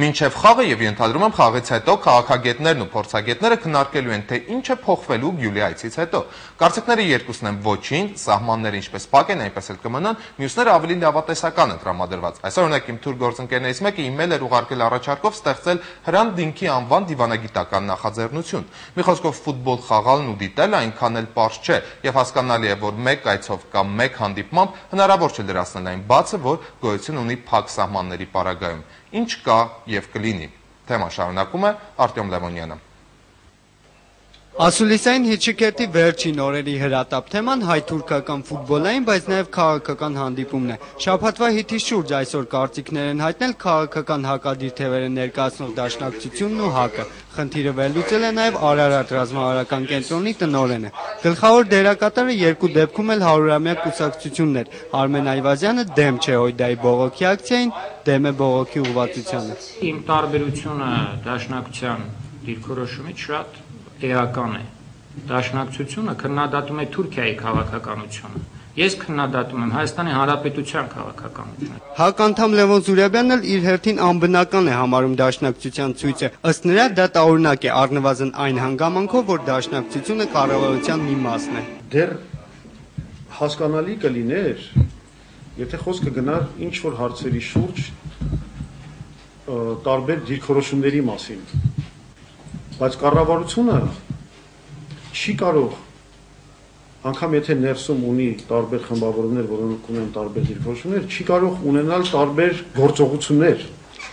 Մինչև խաղը եւ ենթադրում եմ խաղից հետո քաղաքագետներն ու փորձագետները քննարկելու են, թե ինչ է փոխվելու Գյուլի այցից հետո։ Կարծիքները երկուսն են ոչինչ, սահմանները ինչպես փակ են, այնպես էլ կմնան, մյուսները ավելի լավատեսական են տրամադրված։ Այսօր օրինակ իմ թուր գործընկերներից մեկը իմեյլ էր ուղարկել առաջարկով ստեղծել Հրանտ Դինքի անվան դիվանագիտական նախաձեռնություն։ Մի խոսքով ֆուտբոլ խաղալն ու դիտելը այնքան էլ պարզ չէ եւ հասկանալի է, որ մեկ այցով կամ մեկ հանդիպմամբ հնարավոր չէ լրացնել այն բացը, որ գոյություն ունի փակ սահմանների պարագայում։ Ինչ կա եւ կլինի։ Թեման շարունակում է Արտյոմ Լևոնյանը։ Ասուլիսային Հիչիքերտի վերջին օրերի հրատապ թեման հայ-թուրքական ֆուտբոլային, բայց նաև քաղաքական հանդիպումն է։ Շաբաթվա հիթի շուրջ այսօր կարծիքներ են հայտնել քաղաքական հակադիր թևերը ներկայացնող դաշնակցությունն ու ՀԱԿ-ը։ Խնդիրը վերլուծել է նաև Արարատ ռազմավարական կենտրոնի տնօրենը։ Գլխավոր դերակատարը երկու դեպքում էլ 100-ամյա կուսակցությունն էր։ Արմեն Այվազյանը դեմ չէ Հույդայի բողոքի ակցիային, դեմ է բողոքի ուղղվածությանը։ Իմ տարբերությունը դաշնակցության դիրքորոշումից շատ էական է։ Դաշնակցությունը քննադատում է Թուրքիայի քաղաքականությունը։ Ես քննադատում եմ Հայաստանի Հանրապետության քաղաքականությունը։ ՀԱԿ անդամ Լևոն Զուրաբյանն էլ իր հերթին անբնական է համարում դաշնակցության ցույցը։ Ըստ նրա դա տարօրինակ է, առնվազն այն հանգամանքով, որ դաշնակցությունը կառավարության մի մասն է։ Դեռ հասկանալի կլիներ, եթե խոսքը գնար ինչ որ հարցերի շուրջ տարբեր դիրքորոշումների մասին։ Բայց կառավարությունը չի կարող, անգամ եթե ներսում ունի տարբեր խմբավորումներ, որոնք ունեն տարբեր դիրքորոշումներ, չի կարող ունենալ տարբեր գործողություններ։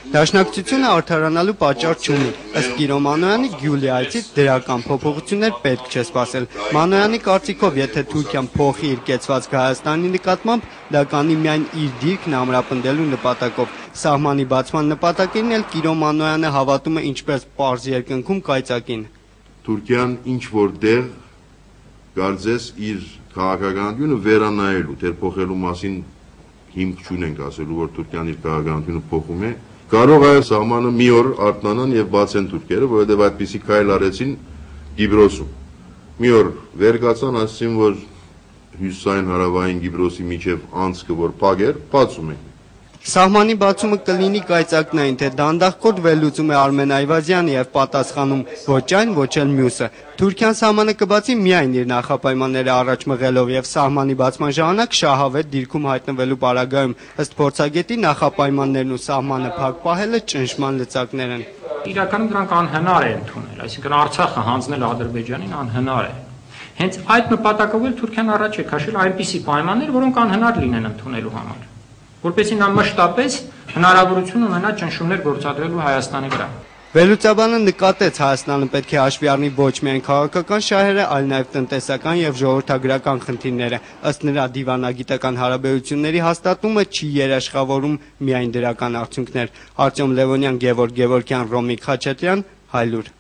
Դաշնակցությունը արդարանալու պատճառ չունի։ Ըստ Կիրո Մանոյանի Գյուլի այցից դրական փոփոխություններ պետք չէ սպասել։ Մանոյանի կարծիքով, եթե Թուրքիան փոխի իր կեցվածքը Հայաստանի նկատմամբ, դա կանի միայն իր դիրքն ամրապնդելու նպատակով։ Սահմանի բացման նպատակին էլ Կիրո Մանոյանը հավատում է ինչպես պարզ երկնքում կայծակին։ Թուրքիան ինչ որտեղ կարծես իր քաղաքականությունը վերանայելու, թերփոխելու մասին հիմք չունենք ասելու, որ Թուրքիան իր քաղաքականությունը փոխում է։ Կարող է սահմանը մի օր արթնանան եւ բացեն թուրքերը, որովհետեւ այդպիսի քայլ արեցին Կիպրոսում։ Մի օր վեր կացան, ասեցին, որ հյուսային հարավային Կիպրոսի միջև անցքը որ փակ էր, բացում են։ Սահմանի բացումը կլինի կայծակնային, թե դանդաղկոտ վերլուծում է Արմեն Այվազյանը եւ պատասխանում ոչ այն, ոչ էլ մյուսը։ Թուրքիան սահմանը կբացի միայն իր նախապայմանները առաջ մղելով եւ սահմանի բացման ժամանակ շահավետ դիրքում հայտնվելու պարագայում, ըստ փորձագետի նախապայմաններն ու սահմանը փակ պահելը ճնշման լծակներ են։ Իրականում դրանք անհնար է ընդունել, այսինքն Արցախը հանձնել Ադրբեջանին անհնար է։ Հենց այդ նպատակով էլ Թուրքիան առաջ է քաշել այնպիսի պայմաններ, որոնք անհնար լինեն ընդունելու համար, որպեսզի նա մշտապես հնարավորություն ունենա ճնշումներ գործադրելու Հայաստանի վրա։ Վերլուծաբանը նկատեց Հայաստանը պետք է հաշվի առնի ոչ միայն քաղաքական շահերը, այլ նաև տնտեսական եւ ժողովրդագրական խնդիրները։ Ըստ նրա դիվանագիտական հարաբերությունների հաստատումը չի երաշխավորում միայն դրական արդյունքներ։ Արտյոմ Լևոնյան, Գևորգ Գևորգյան, Ռոմիկ Խաչատրյան, Հայլուր։